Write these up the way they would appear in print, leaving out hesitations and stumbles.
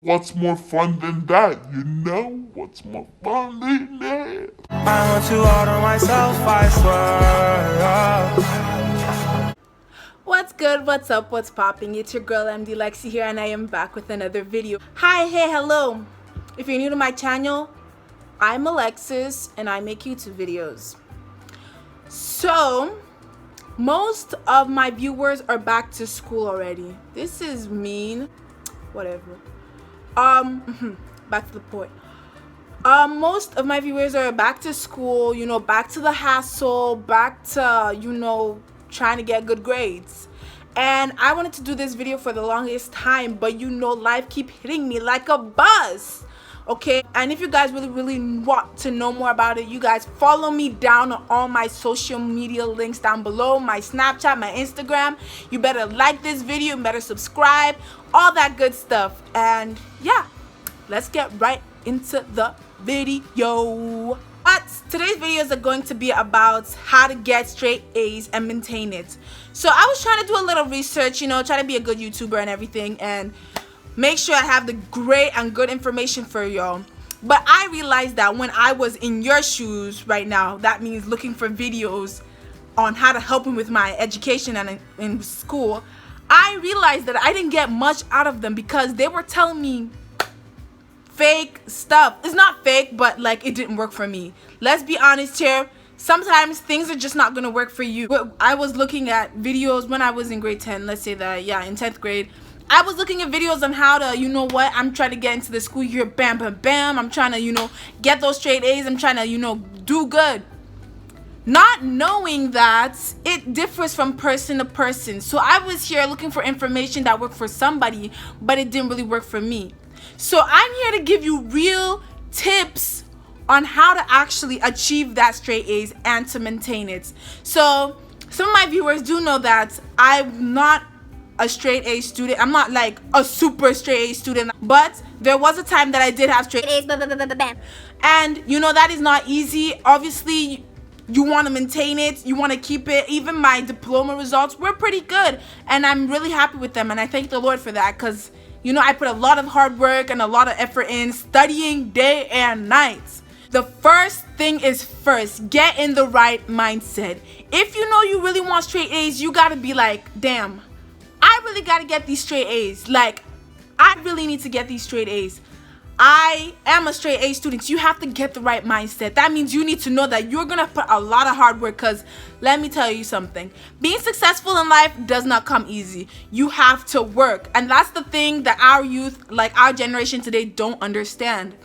What's more fun than that? You know? What's more fun than that? I want to order myself, I swear. What's good, what's up, what's popping? It's your girl MD Lexi here, and I am back with another video. Hi, hey, hello. If you're new to my channel, I'm Alexis and I make YouTube videos. So most of my viewers are back to school already. This is mean. Whatever. Back to the point. Most of my viewers are back to school, back to the hassle, back to, trying to get good grades. And I wanted to do this video for the longest time, but life keep hitting me like a bus. Okay, and if you guys really want to know more about it, you guys follow me down on all my social media links down below, my Snapchat, my Instagram. You better like this video, you better subscribe, all that good stuff. And yeah, let's get right into the video. But today's videos are going to be about how to get straight A's and maintain it. So I was trying to do a little research, try to be a good YouTuber and everything, and make sure I have the great and good information for y'all. But I realized that when I was in your shoes right now, that means looking for videos on how to help me with my education and in school, I realized that I didn't get much out of them because they were telling me fake stuff. It's not fake, but like it didn't work for me. Let's be honest here. Sometimes things are just not gonna work for you. I was looking at videos when I was in grade 10, let's say that, yeah, in 10th grade. I was looking at videos on how to, I'm trying to get into the school year, bam, bam, bam. I'm trying to, get those straight A's. I'm trying to, do good. Not knowing that it differs from person to person. So I was here looking for information that worked for somebody, but it didn't really work for me. So I'm here to give you real tips on how to actually achieve that straight A's and to maintain it. So some of my viewers do know that I'm not a straight A student. I'm not like a super straight A student, but there was a time that I did have straight A's. And that is not easy. Obviously, you want to maintain it, you want to keep it. Even my diploma results were pretty good, and I'm really happy with them, and I thank the Lord for that, because I put a lot of hard work and a lot of effort in studying day and night. The first thing is first, get in the right mindset. If you really want straight A's, you gotta be like, damn, I really gotta get these straight A's. Like, I really need to get these straight A's. I am a straight A student. You have to get the right mindset. That means you need to know that you're gonna put a lot of hard work, because let me tell you something. Being successful in life does not come easy. You have to work. And that's the thing that our youth, like our generation today, don't understand.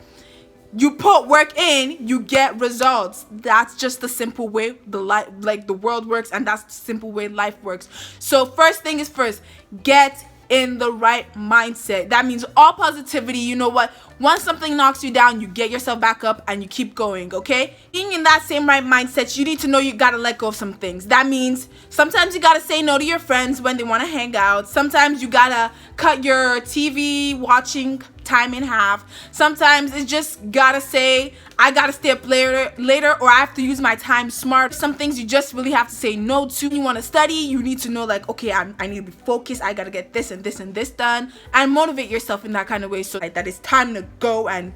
You put work in, you get results. That's just the simple way the world works, and that's the simple way life works. So first thing is first, get in the right mindset. That means all positivity. You know what? Once something knocks you down, you get yourself back up and you keep going, okay? Being in that same right mindset, you need to know you gotta let go of some things. That means sometimes you gotta say no to your friends when they want to hang out. Sometimes you gotta cut your TV watching time in half. Sometimes it's just gotta say, I gotta stay up later, or I have to use my time smart. Some things you just really have to say no to. You want to study, you need to know like, okay, I need to be focused. I gotta get this and this and this done, and motivate yourself in that kind of way, so that it's time to go and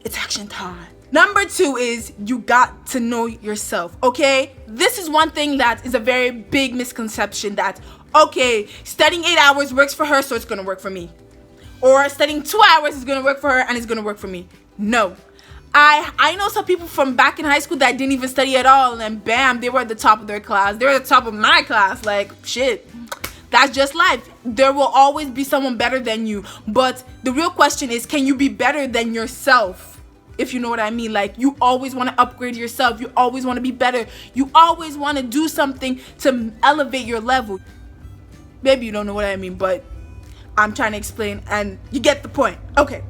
it's action time. Number 2 is you got to know yourself, okay? This is one thing that is a very big misconception, that, okay, studying 8 hours works for her, so it's gonna work for me. Or studying 2 hours is gonna work for her and it's gonna work for me. No. I know some people from back in high school that didn't even study at all, and bam, they were at the top of their class. They were at the top of my class. Like, shit. That's just life. There will always be someone better than you. But the real question is, can you be better than yourself? If you know what I mean. Like, you always want to upgrade yourself. You always want to be better. You always want to do something to elevate your level. Maybe you don't know what I mean, but I'm trying to explain and you get the point. Okay.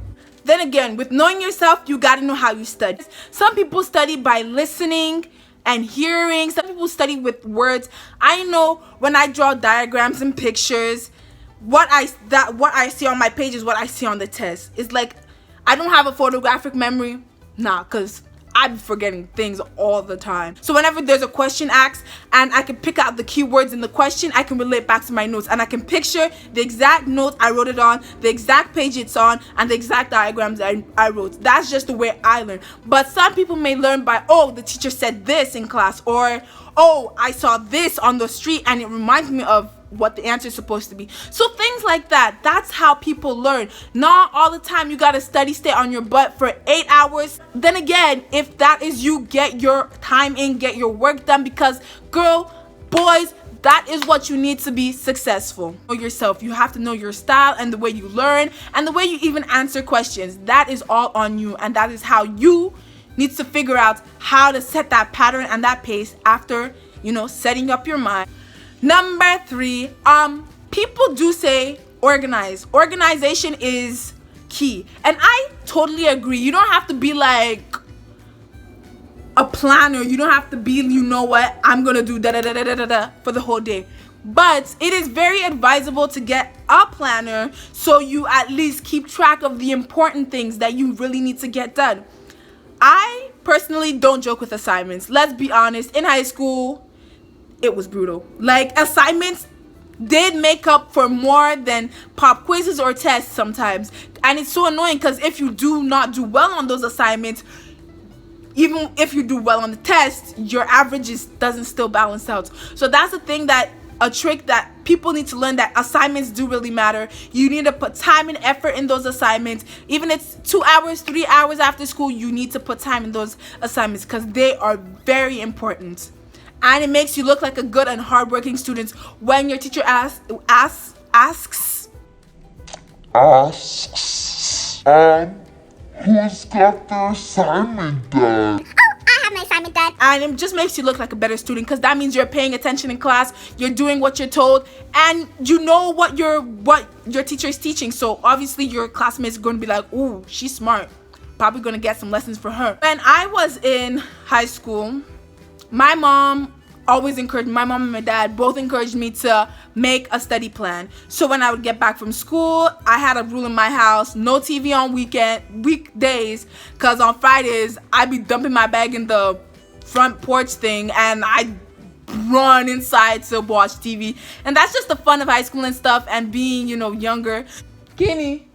Then again, with knowing yourself, you got to know how you study. Some people study by listening and hearing. Some people study with words. I know when I draw diagrams and pictures, what I see on my page is what I see on the test. It's like I don't have a photographic memory. Nah, because I be forgetting things all the time. So whenever there's a question asked and I can pick out the keywords in the question, I can relate back to my notes and I can picture the exact note I wrote it on, the exact page it's on, and the exact diagrams I wrote. That's just the way I learn. But some people may learn by, oh, the teacher said this in class, or oh, I saw this on the street and it reminds me of what the answer is supposed to be. So things like that, that's how people learn. Not all the time you gotta study, stay on your butt for 8 hours. Then again, if that is you, get your time in, get your work done, because girl, boys, that is what you need to be successful. Know yourself. You have to know your style and the way you learn and the way you even answer questions. That is all on you, and that is how you need to figure out how to set that pattern and that pace after, setting up your mind. Number 3, people do say organize. Organization is key. And I totally agree. You don't have to be like a planner. You don't have to be, I'm gonna do da da da da da da for the whole day. But it is very advisable to get a planner so you at least keep track of the important things that you really need to get done. I personally don't joke with assignments. Let's be honest. In high school, it was brutal. Like, assignments did make up for more than pop quizzes or tests sometimes. And it's so annoying because if you do not do well on those assignments, even if you do well on the test, your averages doesn't still balance out. So that's the thing, that a trick that people need to learn, that assignments do really matter. You need to put time and effort in those assignments. Even if it's 2 hours, 3 hours after school, you need to put time in those assignments because they are very important. And it makes you look like a good and hardworking student when your teacher asks, who's got their assignment done? I have my assignment done. And it just makes you look like a better student because that means you're paying attention in class, you're doing what you're told, and you know what your teacher is teaching. So obviously your classmates are going to be like, ooh, she's smart. Probably going to get some lessons for her. When I was in high school, my mom and my dad both encouraged me to make a study plan. So when I would get back from school, I had a rule in my house: no TV on weekdays, because on Fridays I'd be dumping my bag in the front porch thing and I'd run inside to watch TV. And that's just the fun of high school and stuff and being, younger. Guinea.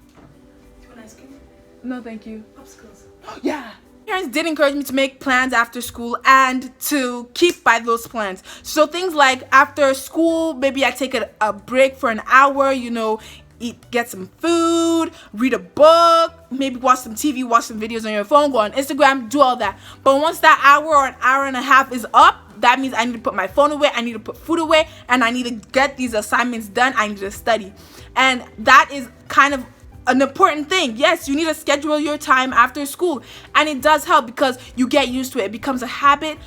You want ice cream? No, thank you. Popsicles. Yeah. Parents did encourage me to make plans after school and to keep by those plans. So things like after school, maybe I take a break for an hour, get some food, read a book, maybe watch some TV, watch some videos on your phone, go on Instagram, do all that. But once that hour or an hour and a half is up, that means I need to put my phone away, I need to put food away, and I need to get these assignments done. I need to study. And that is kind of an important thing. Yes, you need to schedule your time after school, and it does help because you get used to it. It becomes a habit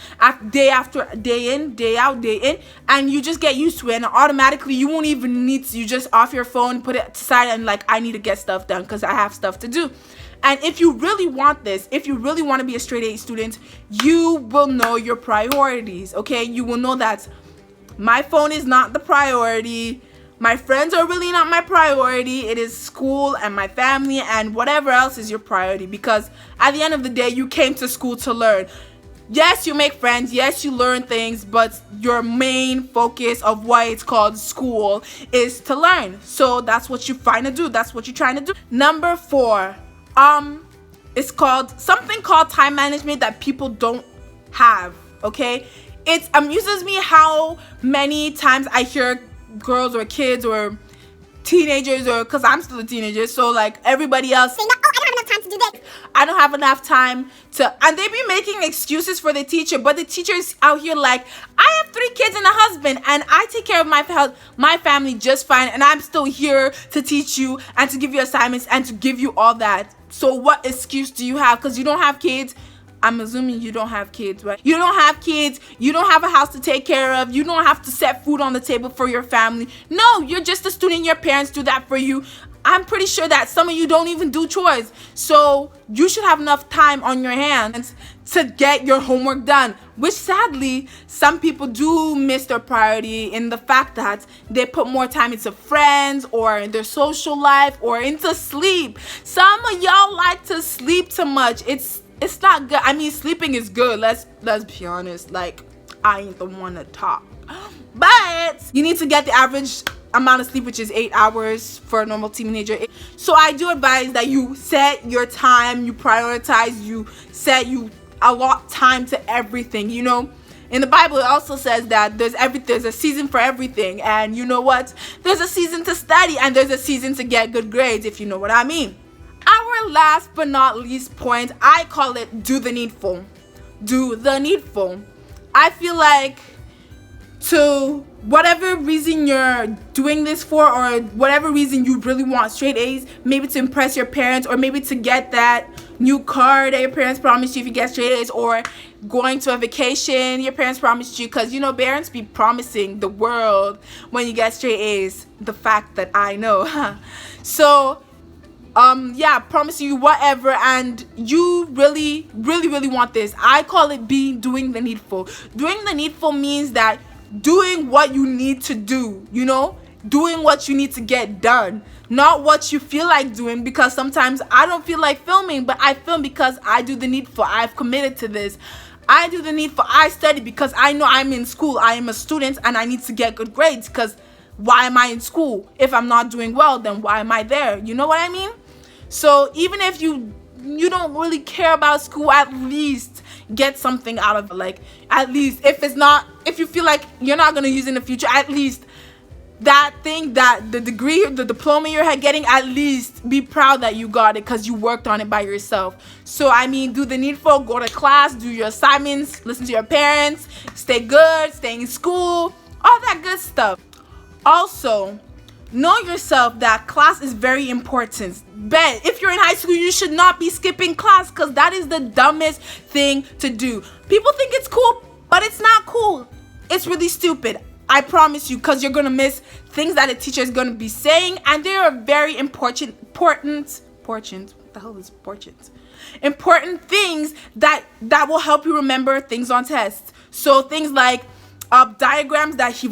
day after day in, day out, day in, and you just get used to it, and automatically you won't even need to. You just off your phone, put it aside, and I need to get stuff done because I have stuff to do. And if you really want this, if you really want to be a straight A student, you will know your priorities. Okay, you will know that my phone is not the priority. My friends are really not my priority. It is school and my family and whatever else is your priority, because at the end of the day, you came to school to learn. Yes, you make friends. Yes, you learn things, but your main focus of why it's called school is to learn. So that's what you're trying to do. That's what you're trying to do. Number 4, it's called something called time management that people don't have. Okay, it amuses me how many times I hear girls or kids or teenagers, or because I'm still a teenager, so everybody else Saying that, I don't have enough time to do this. I don't have enough time to, and they be making excuses for the teacher, but the teacher's out here I have 3 kids and a husband and I take care of my family just fine, and I'm still here to teach you and to give you assignments and to give you all that. So what excuse do you have? Because you don't have kids. I'm assuming you don't have kids, right? You don't have kids. You don't have a house to take care of. You don't have to set food on the table for your family. No, you're just a student. Your parents do that for you. I'm pretty sure that some of you don't even do chores. So you should have enough time on your hands to get your homework done, which sadly, some people do miss their priority in the fact that they put more time into friends or their social life or into sleep. Some of y'all like to sleep too much. It's it's not good. I mean, sleeping is good. Let's be honest. Like, I ain't the one to talk, but you need to get the average amount of sleep, which is 8 hours for a normal teenager. So I do advise that you set your time, you prioritize, you allot time to everything. You know, in the Bible it also says that there's a season for everything, and you know what, there's a season to study and there's a season to get good grades, if you know what I mean. Our last but not least point, I call it do the needful. Do the needful. I feel like, to whatever reason you're doing this for, or whatever reason you really want straight A's, maybe to impress your parents, or maybe to get that new car that your parents promised you if you get straight A's, or going to a vacation your parents promised you, because you know parents be promising the world when you get straight A's, the fact that I know. So yeah, promising you whatever, and you really want this. I call it doing the needful. Doing the needful means that doing what you need to do, you know, doing what you need to get done, not what you feel like doing, because sometimes I don't feel like filming, but I film because I do the needful. I've committed to this. I do the needful. I study because I know I'm in school. I am a student and I need to get good grades, because why am I in school? If I'm not doing well, then why am I there? You know what I mean? So even if you don't really care about school, at least get something out of it. Like, at least if you feel like you're not going to use it in the future, at least that thing, that the degree, the diploma you're getting, at least be proud that you got it because you worked on it by yourself. So I mean, do the needful, go to class, do your assignments, listen to your parents, stay good, stay in school, all that good stuff. Also, know yourself that class is very important. Bet if you're in high school, you should not be skipping class, because that is the dumbest thing to do. People think it's cool, but it's not cool. It's really stupid. I promise you, because you're gonna miss things that a teacher is gonna be saying, and they are very important. What the hell is important? Important things that will help you remember things on tests. So things like diagrams that he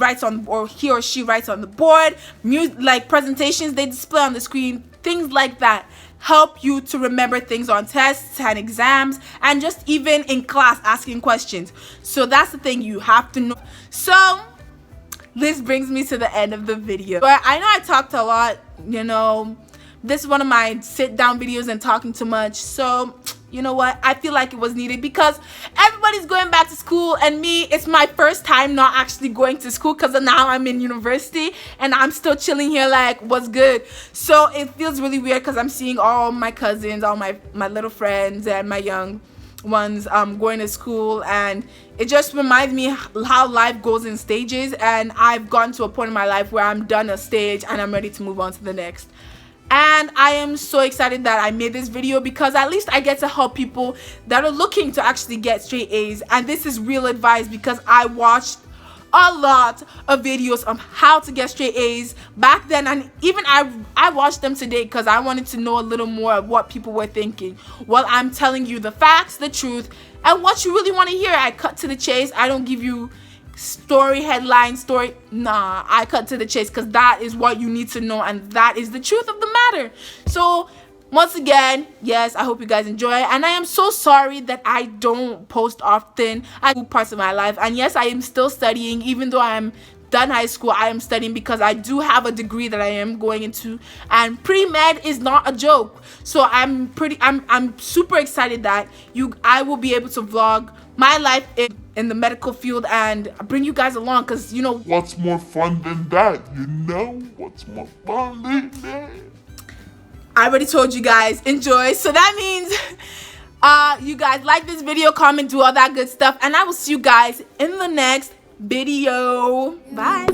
or she writes on the board, like presentations they display on the screen, things like that help you to remember things on tests and exams, and just even in class asking questions. So that's the thing you have to know. So this brings me to the end of the video. But I know I talked a lot, you know, this is one of my sit down videos and talking too much. So you know what, I feel like it was needed because everybody's going back to school, and me, it's my first time not actually going to school, because now I'm in university and I'm still chilling here like, what's good? So it feels really weird because I'm seeing all my cousins, all my little friends and my young ones going to school, and it just reminds me how life goes in stages, and I've gotten to a point in my life where I'm done a stage and I'm ready to move on to the next. And I am so excited that I made this video, because at least I get to help people that are looking to actually get straight A's. And this is real advice, because I watched a lot of videos on how to get straight A's back then, and even I watched them today because I wanted to know a little more of what people were thinking. Well, I'm telling you the facts, the truth, and what you really want to hear. I cut to the chase. I don't give you nah, I cut to the chase, because that is what you need to know, and that is the truth of the matter. So once again, yes, I hope you guys enjoy it, and I am so sorry that I don't post often. I do parts of my life, and yes, I am still studying. Even though I am done high school, I am studying because I do have a degree that I am going into, and pre-med is not a joke. So I'm super excited that I will be able to vlog my life in the medical field and bring you guys along, because you know what's more fun than that? You know what's more fun than that? I already told you guys, enjoy. So that means you guys like this video, comment, do all that good stuff, and I will see you guys in the next video. Bye.